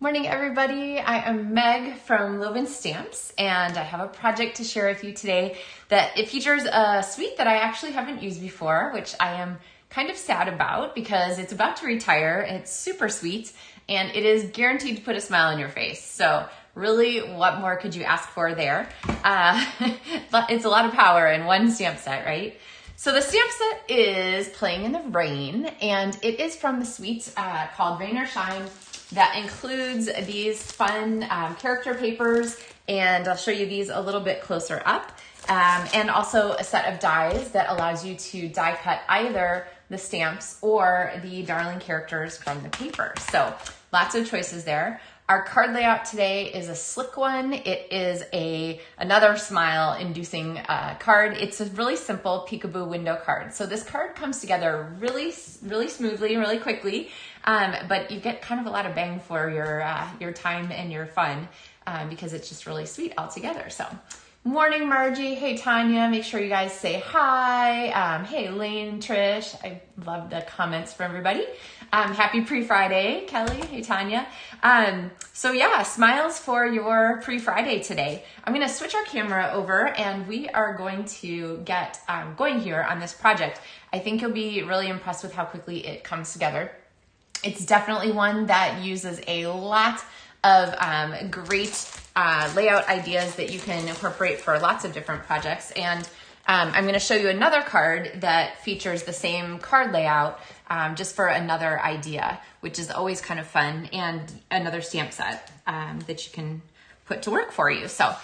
Morning everybody, I am Meg from LovenStamps and I have a project to share with you today that it features a suite that I actually haven't used before, which I am kind of sad about because it's about to retire. It's super sweet and it is guaranteed to put a smile on your face. So really, what more could you ask for there? It's a lot of power in one stamp set, right? So the stamp set is Playing in the Rain and it is from the suite called Rain or Shine. That includes these fun character papers, and I'll show you these a little bit closer up, and also a set of dies that allows you to die cut either the stamps or the darling characters from the paper. So lots of choices there. Our card layout today is a slick one. It is another smile-inducing card. It's a really simple peekaboo window card. So this card comes together really smoothly, really quickly, but you get kind of a lot of bang for your time and your fun because it's just really sweet all together. So, morning Margie, hey Tanya, make sure you guys say hi. Hey Lane, Trish, I love the comments from everybody. Happy pre-Friday, Kelly, hey Tanya. So yeah, smiles for your pre-Friday today. I'm gonna switch our camera over and we are going to get going here on this project. I think you'll be really impressed with how quickly it comes together. It's definitely one that uses a lot of great layout ideas that you can incorporate for lots of different projects. And I'm gonna show you another card that features the same card layout just for another idea, which is always kind of fun, and another stamp set that you can put to work for you. So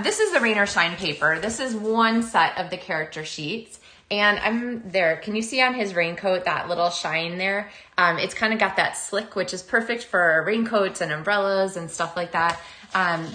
this is the Rain or Shine paper. This is one set of the character sheets. And I'm there. Can you see on his raincoat that little shine there? It's kind of got that slick, which is perfect for raincoats and umbrellas and stuff like that.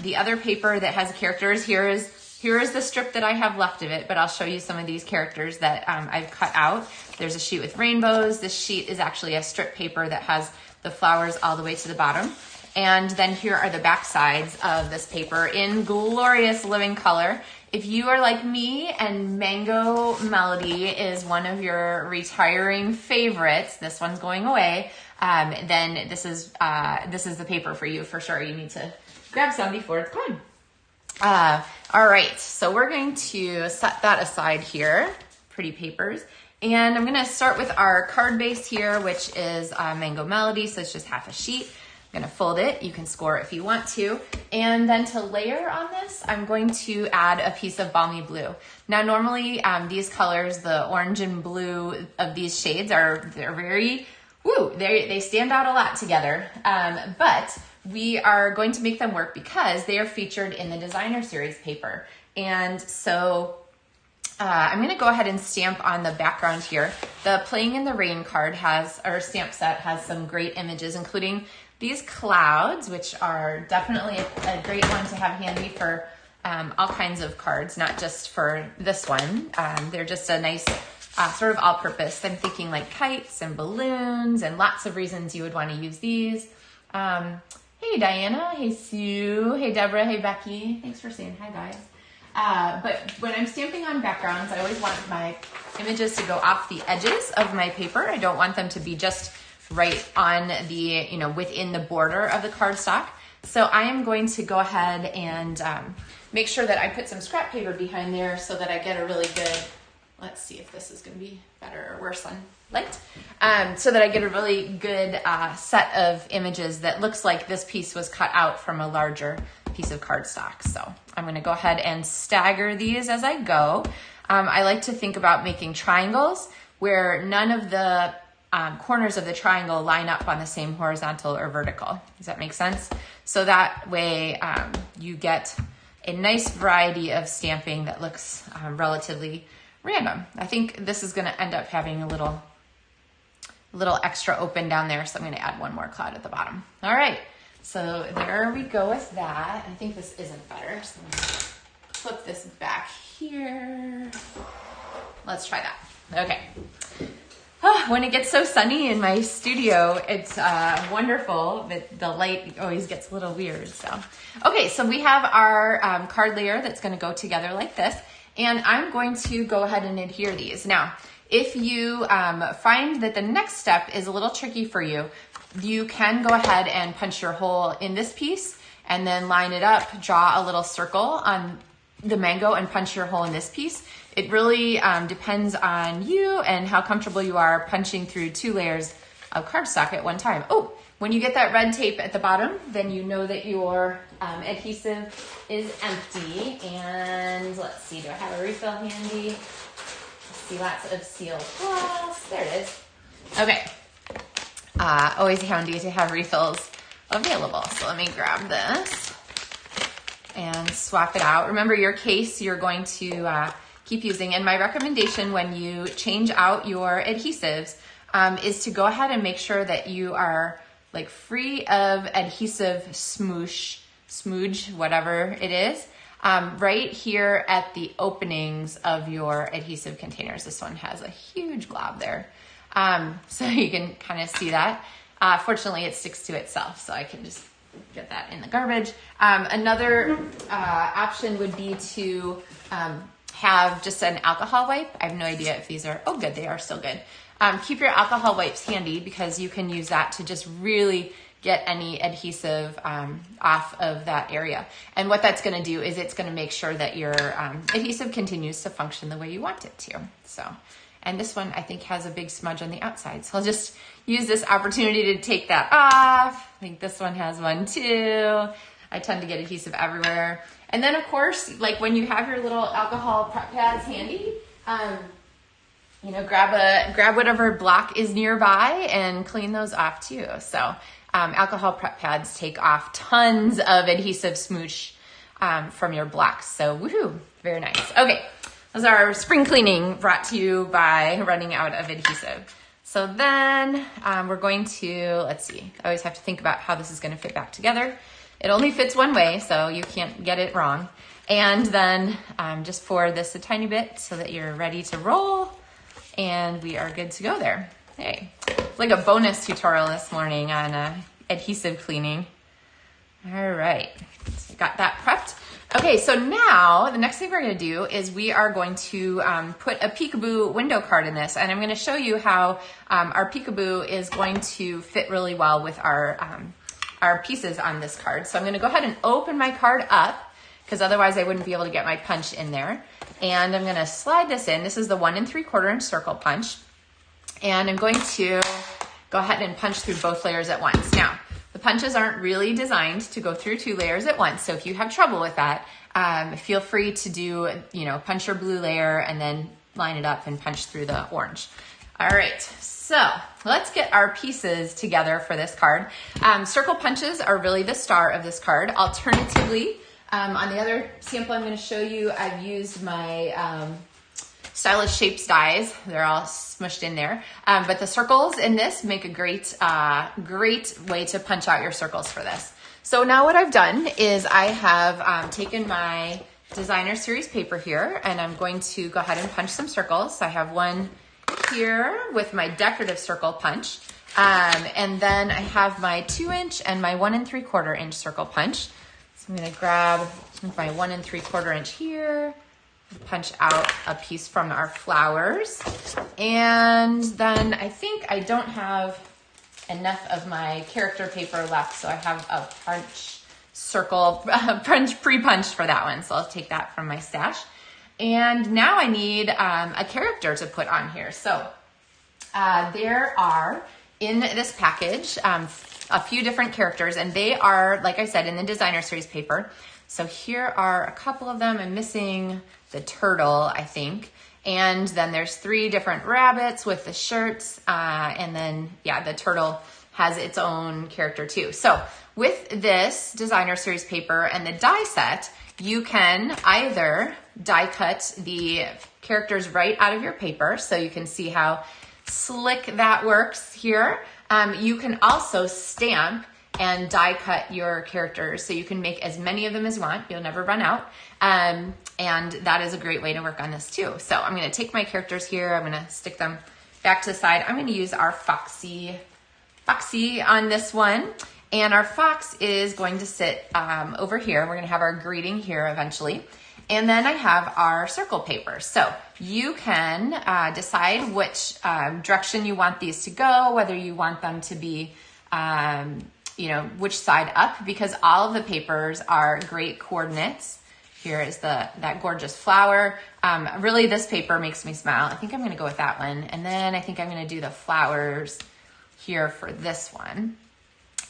The other paper that has characters, here is the strip that I have left of it, but I'll show you some of these characters that I've cut out. There's a sheet with rainbows. This sheet is actually a strip paper that has the flowers all the way to the bottom. And then here are the back sides of this paper in glorious living color. If you are like me and Mango Melody is one of your retiring favorites, this one's going away, then this is the paper for you for sure. You need to grab some before it's gone. All right, so we're going to set that aside here, pretty papers. And I'm gonna start with our card base here, which is Mango Melody, so it's just half a sheet. I'm gonna fold it, you can score if you want to. And then to layer on this, I'm going to add a piece of Balmy Blue. Now normally these colors, the orange and blue of these shades they're very, they stand out a lot together. But we are going to make them work because they are featured in the Designer Series paper. And so I'm gonna go ahead and stamp on the background here. The Playing in the Rain card stamp set has some great images, including these clouds, which are definitely a great one to have handy for all kinds of cards, not just for this one. They're just a nice sort of all-purpose. I'm thinking like kites and balloons and lots of reasons you would want to use these. Hey Diana, hey Sue, hey Deborah, hey Becky. Thanks for saying hi guys. But when I'm stamping on backgrounds, I always want my images to go off the edges of my paper. I don't want them to be just right on the, within the border of the cardstock. So I am going to go ahead and make sure that I put some scrap paper behind there so that I get a really good, let's see if this is gonna be better or worse on light, so that I get a really good set of images that looks like this piece was cut out from a larger piece of cardstock. So I'm gonna go ahead and stagger these as I go. I like to think about making triangles where none of the corners of the triangle line up on the same horizontal or vertical. Does that make sense? So that way you get a nice variety of stamping that looks relatively random. I think this is gonna end up having a little extra open down there, so I'm gonna add one more cloud at the bottom. All right, so there we go with that. I think this isn't better, so I'm gonna flip this back here. Let's try that. Okay. When it gets so sunny in my studio, it's wonderful, but the light always gets a little weird. Okay, so we have our card layer that's gonna go together like this, and I'm going to go ahead and adhere these. Now, if you find that the next step is a little tricky for you, You can go ahead and punch your hole in this piece and then line it up, draw a little circle on the mango and punch your hole in this piece. It really depends on you and how comfortable you are punching through 2 layers of cardstock at one time. Oh, when you get that red tape at the bottom, then you know that your adhesive is empty. And let's see, do I have a refill handy? Let's see, lots of sealed glass. There it is. Okay. Always handy to have refills available. So let me grab this and swap it out. Remember, your case you're going to keep using. And my recommendation when you change out your adhesives is to go ahead and make sure that you are like free of adhesive smooge, whatever it is, right here at the openings of your adhesive containers. This one has a huge glob there. So you can kind of see that. Fortunately, it sticks to itself, so I can just get that in the garbage. Another option would be to have just an alcohol wipe. I have no idea if these are, oh good, they are still good. Keep your alcohol wipes handy because you can use that to just really get any adhesive off of that area. And what that's gonna do is it's gonna make sure that your adhesive continues to function the way you want it to. So, and this one I think has a big smudge on the outside. So I'll just use this opportunity to take that off. I think this one has one too. I tend to get adhesive everywhere. And then of course, like when you have your little alcohol prep pads handy, you know, grab whatever block is nearby and clean those off too. So alcohol prep pads take off tons of adhesive smoosh from your blocks. So woohoo, very nice. Okay, those are our spring cleaning brought to you by running out of adhesive. So then we're going to, let's see, I always have to think about how this is gonna fit back together. It only fits one way, so you can't get it wrong. And then just pour this a tiny bit so that you're ready to roll. And we are good to go there. Hey, it's like a bonus tutorial this morning on adhesive cleaning. All right, so got that prepped. Okay, so now the next thing we're gonna do is we are going to put a peekaboo window card in this, and I'm gonna show you how our peekaboo is going to fit really well with our pieces on this card. So I'm gonna go ahead and open my card up, because otherwise I wouldn't be able to get my punch in there. And I'm gonna slide this in. This is the 1 3/4 inch circle punch. And I'm going to go ahead and punch through both layers at once. Now, the punches aren't really designed to go through 2 layers at once. So if you have trouble with that, feel free to do, you know, punch your blue layer and then line it up and punch through the orange. All right, so let's get our pieces together for this card. Circle punches are really the star of this card. Alternatively, on the other sample I'm going to show you, I've used my Stylish Shapes dies. They're all smushed in there. But the circles in this make a great way to punch out your circles for this. So now what I've done is I have taken my designer series paper here, and I'm going to go ahead and punch some circles. So I have one here with my decorative circle punch. And then I have my 2 inch and my 1 3/4 inch circle punch. So I'm gonna grab my 1 3/4 inch here, punch out a piece from our flowers. And then I think I don't have enough of my character paper left, so I have a punch circle, pre-punched for that one. So I'll take that from my stash. And now I need a character to put on here. So there are, in this package, a few different characters, and they are, like I said, in the designer series paper. So here are a couple of them. I'm missing the turtle, I think. And then there's 3 different rabbits with the shirts. And then, yeah, the turtle has its own character too. So with this designer series paper and the die set, you can either die cut the characters right out of your paper, so you can see how slick that works here. You can also stamp and die cut your characters, so you can make as many of them as you want. You'll never run out. And that is a great way to work on this too. So I'm gonna take my characters here, I'm gonna stick them back to the side. I'm gonna use our Foxy on this one. And our fox is going to sit over here. We're gonna have our greeting here eventually. And then I have our circle paper. So you can decide which direction you want these to go, whether you want them to be you know, which side up, because all of the papers are great coordinates. Here is that gorgeous flower. Really, this paper makes me smile. I think I'm gonna go with that one. And then I think I'm gonna do the flowers here for this one.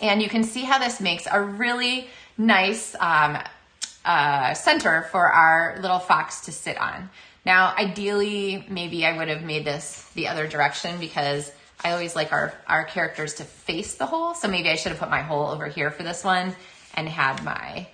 And you can see how this makes a really nice center for our little fox to sit on. Now, ideally, maybe I would have made this the other direction, because I always like our characters to face the hole. So maybe I should have put my hole over here for this one and had my,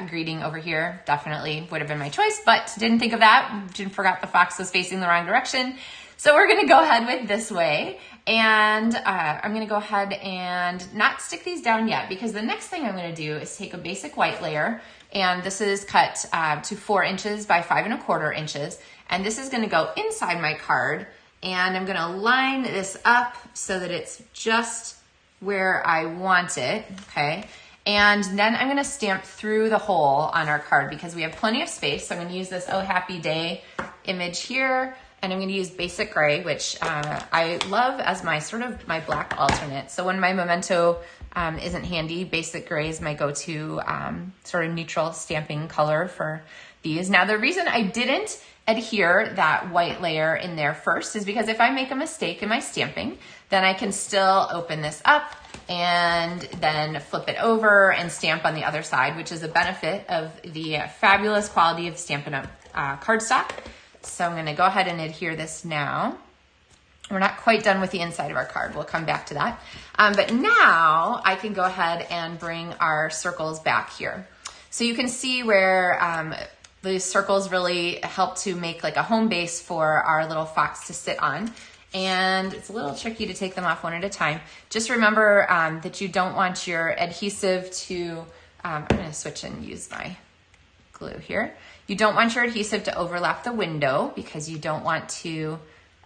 greeting over here. Definitely would have been my choice, but didn't think of that. Forgot the fox was facing the wrong direction. So we're gonna go ahead with this way. And I'm gonna go ahead and not stick these down yet, because the next thing I'm gonna do is take a basic white layer, and this is cut to 4 inches by 5 1/4 inches. And this is gonna go inside my card, and I'm gonna line this up so that it's just where I want it, okay? And then I'm gonna stamp through the hole on our card, because we have plenty of space. So I'm gonna use this Oh Happy Day image here, and I'm gonna use basic gray, which I love as my sort of my black alternate. So when my memento isn't handy, basic gray is my go-to sort of neutral stamping color for these. Now, the reason I didn't adhere that white layer in there first is because if I make a mistake in my stamping, then I can still open this up and then flip it over and stamp on the other side, which is a benefit of the fabulous quality of Stampin' cardstock. So I'm gonna go ahead and adhere this now. We're not quite done with the inside of our card. We'll come back to that. But now I can go ahead and bring our circles back here. So you can see where these circles really help to make like a home base for our little fox to sit on. And it's a little tricky to take them off one at a time. Just remember that you don't want your adhesive to, I'm gonna switch and use my glue here. You don't want your adhesive to overlap the window, because you don't want to, you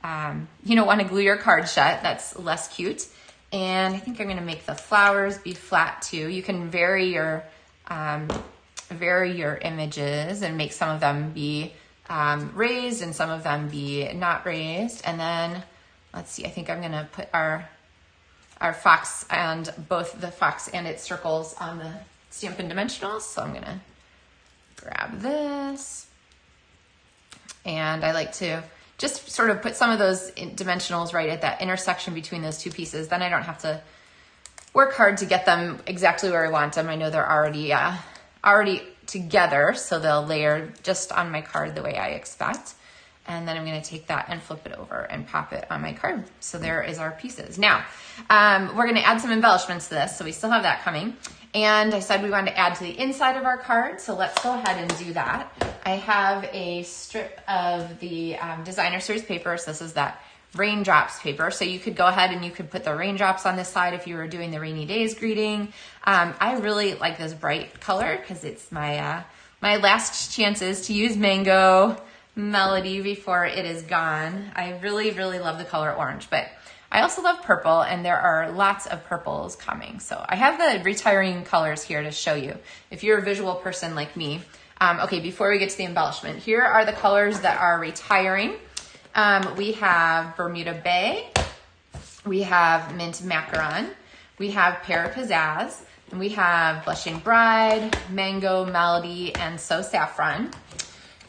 don't want to glue your card shut. That's less cute. And I think I'm gonna make the flowers be flat too. You can vary your images and make some of them be raised and some of them be not raised. And then, let's see, I think I'm gonna put our fox and both the fox and its circles on the Stampin' Dimensionals. So I'm gonna grab this. And I like to just sort of put some of those dimensionals right at that intersection between those two pieces. Then I don't have to work hard to get them exactly where I want them. I know they're already together, so they'll layer just on my card the way I expect. And then I'm gonna take that and flip it over and pop it on my card. So there is our pieces. Now, we're gonna add some embellishments to this, so we still have that coming. And I said we wanted to add to the inside of our card, so let's go ahead and do that. I have a strip of the Designer Series paper, so this is that raindrops paper. So you could go ahead and you could put the raindrops on this side if you were doing the rainy days greeting. I really like this bright color because it's my last chances to use Mango Melody before it is gone. I really, really love the color orange, but I also love purple, and there are lots of purples coming. So I have the retiring colors here to show you if you're a visual person like me. Okay, before we get to the embellishment, here are the colors that are retiring. We have Bermuda Bay, we have Mint Macaron, we have Pear Pizzazz, and we have Blushing Bride, Mango Melody, and So Saffron.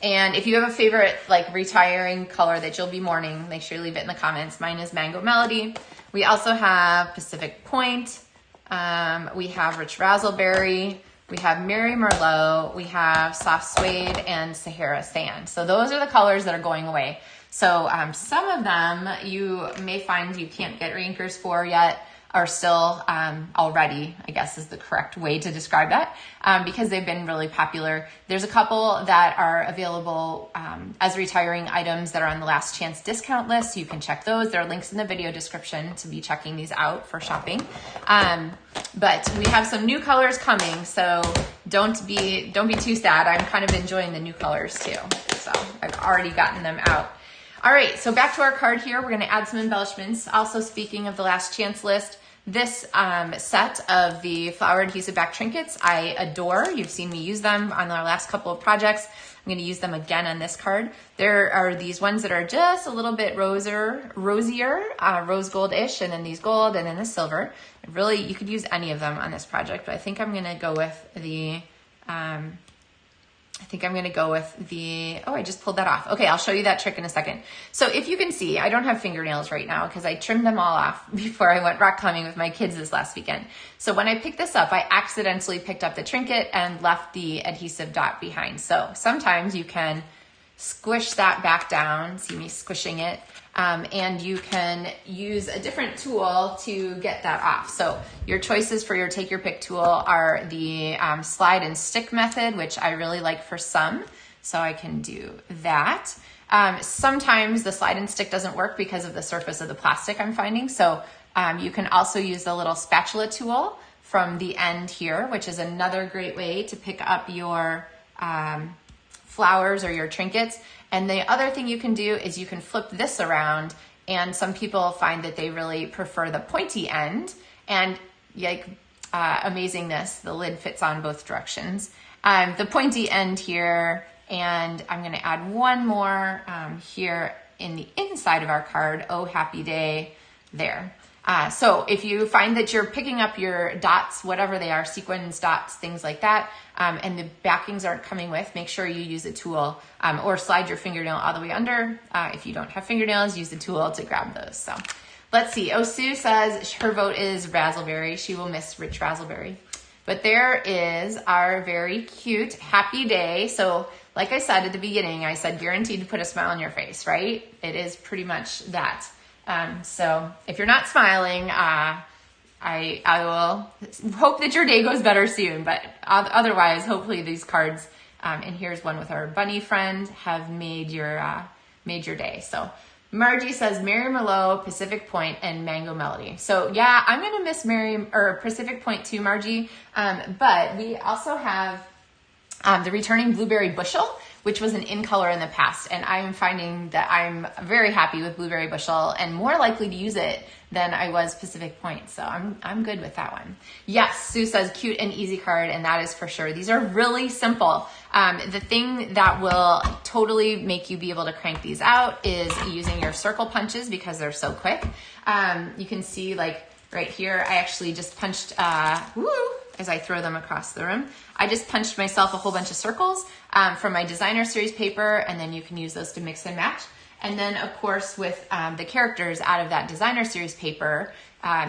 And if you have a favorite like retiring color that you'll be mourning, make sure you leave it in the comments. Mine is Mango Melody. We also have Pacific Point. We have Rich Razzleberry. We have Mary Merlot. We have Soft Suede and Sahara Sand. So those are the colors that are going away. So some of them you may find you can't get reinkers for yet, are still already, I guess is the correct way to describe that, because they've been really popular. There's a couple that are available as retiring items that are on the last chance discount list. So you can check those. There are links in the video description to be checking these out for shopping. But we have some new colors coming, so don't be too sad. I'm kind of enjoying the new colors too. So I've already gotten them out. All right, so back to our card here. We're gonna add some embellishments. Also, speaking of the last chance list, this set of the flower adhesive back trinkets, I adore. You've seen me use them on our last couple of projects. I'm going to use them again on this card. There are these ones that are just a little bit rosier, rose gold-ish, and then these gold, and then the silver. Really, you could use any of them on this project, but I think I'm going to go with the, oh, I just pulled that off. Okay, I'll show you that trick in a second. So if you can see, I don't have fingernails right now because I trimmed them all off before I went rock climbing with my kids this last weekend. So when I picked this up, I accidentally picked up the trinket and left the adhesive dot behind. So sometimes you can squish that back down, see me squishing it, and you can use a different tool to get that off. So your choices for your take your pick tool are the slide and stick method, which I really like for some, so I can do that. Sometimes the slide and stick doesn't work because of the surface of the plastic I'm finding, so you can also use the little spatula tool from the end here, which is another great way to pick up your flowers or your trinkets. And the other thing you can do is you can flip this around, and some people find that they really prefer the pointy end, and like amazingness, the lid fits on both directions. The pointy end here, and I'm going to add one more here in the inside of our card, oh happy day, there. So if you find that you're picking up your dots, whatever they are, sequins, dots, things like that, and the backings aren't coming with, make sure you use a tool or slide your fingernail all the way under. If you don't have fingernails, use the tool to grab those. So let's see. Oh, Sue says her vote is razzleberry. She will miss rich razzleberry. But there is our very cute happy day. So like I said at the beginning, I said guaranteed to put a smile on your face, right? It is pretty much that. So if you're not smiling, I will hope that your day goes better soon, but otherwise, hopefully these cards, and here's one with our bunny friend, have made your day. So Margie says Mary Merlot, Pacific Point, and Mango Melody. So yeah, I'm going to miss Pacific Point too, Margie. But we also have the returning Blueberry Bushel, which was an in color in the past. And I'm finding that I'm very happy with Blueberry Bushel and more likely to use it than I was Pacific Point. So I'm good with that one. Yes, Sue says cute and easy card, and that is for sure. These are really simple. The thing that will totally make you be able to crank these out is using your circle punches because they're so quick. You can see like right here, I actually just punched, as I throw them across the room. I just punched myself a whole bunch of circles from my designer series paper, and then you can use those to mix and match. And then of course with the characters out of that designer series paper,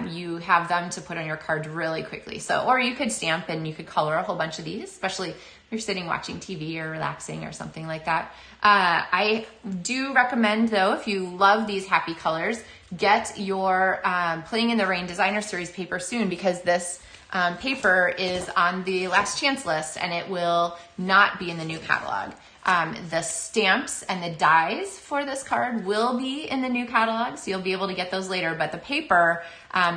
you have them to put on your card really quickly. So, or you could stamp and you could color a whole bunch of these, especially if you're sitting watching TV or relaxing or something like that. I do recommend though, if you love these happy colors, get your Playing in the Rain designer series paper soon, because this paper is on the last chance list and it will not be in the new catalog. The stamps and the dies for this card will be in the new catalog, so you'll be able to get those later, but the paper,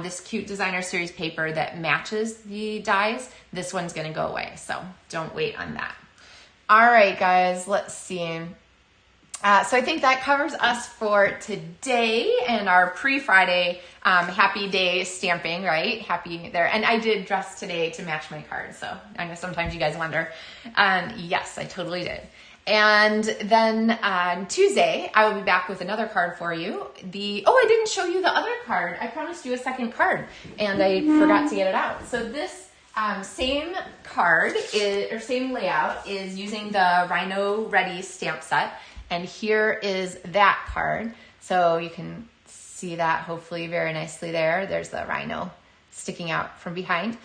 this cute designer series paper that matches the dies, this one's gonna go away, so don't wait on that. All right, guys, let's see. So I think that covers us for today and our pre-Friday happy day stamping, right? Happy there. And I did dress today to match my card. So I know sometimes you guys wonder. Yes, I totally did. And then on Tuesday, I will be back with another card for you. I didn't show you the other card. I promised you a second card and I forgot to get it out. So this same card same layout is using the Rhino Ready stamp set. And here is that card. So you can see that hopefully very nicely there. There's the rhino sticking out from behind.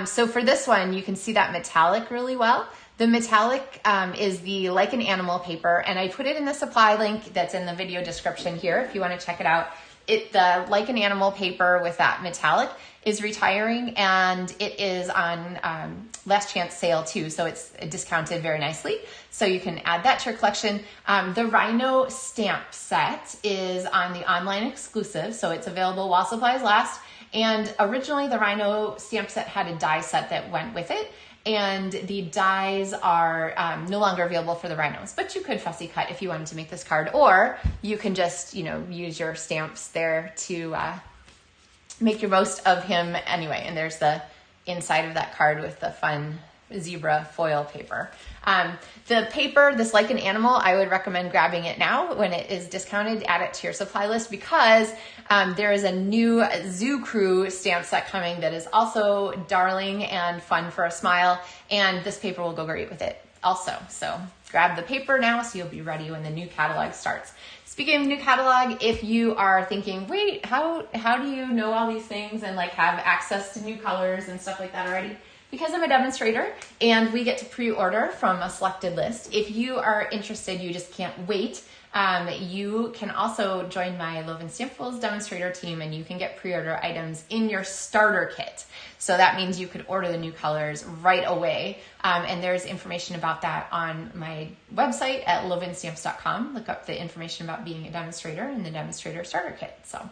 So for this one, you can see that metallic really well. The metallic is the Like an Animal paper, and I put it in the supply link that's in the video description here if you want to check it out. The Like an Animal paper with that metallic is retiring, and it is on last chance sale too, so it's discounted very nicely. So you can add that to your collection. The Rhino stamp set is on the online exclusive, so it's available while supplies last. And originally the Rhino stamp set had a die set that went with it, and the dies are no longer available for the rhinos, but you could fussy cut if you wanted to make this card, or you can just, use your stamps there to make your most of him anyway. And there's the inside of that card with the fun zebra foil paper. The paper, this Like an Animal, I would recommend grabbing it now when it is discounted. Add it to your supply list because there is a new Zoo Crew stamp set coming that is also darling and fun for a smile, and this paper will go great with it also. So grab the paper now so you'll be ready when the new catalog starts. Speaking of new catalog, if you are thinking, wait, how do you know all these things and like have access to new colors and stuff like that already? Because I'm a demonstrator and we get to pre-order from a selected list. If you are interested, you just can't wait. You can also join my LovenStamps demonstrator team and you can get pre-order items in your starter kit. So that means you could order the new colors right away. And there's information about that on my website at LovenStamps.com. Look up the information about being a demonstrator and the demonstrator starter kit. So,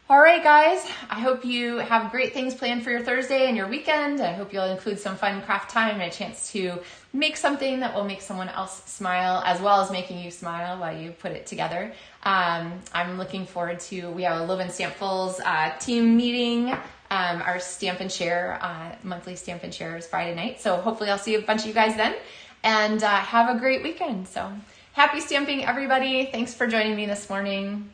all right, guys, I hope you have great things planned for your Thursday and your weekend. I hope you'll include some fun craft time and a chance to make something that will make someone else smile, as well as making you smile while you put it together. I'm looking forward to, we have a LovenStamps team meeting. Our Stamp and Share, monthly Stamp and Share is Friday night. So hopefully I'll see a bunch of you guys then, and have a great weekend. So happy stamping, everybody. Thanks for joining me this morning.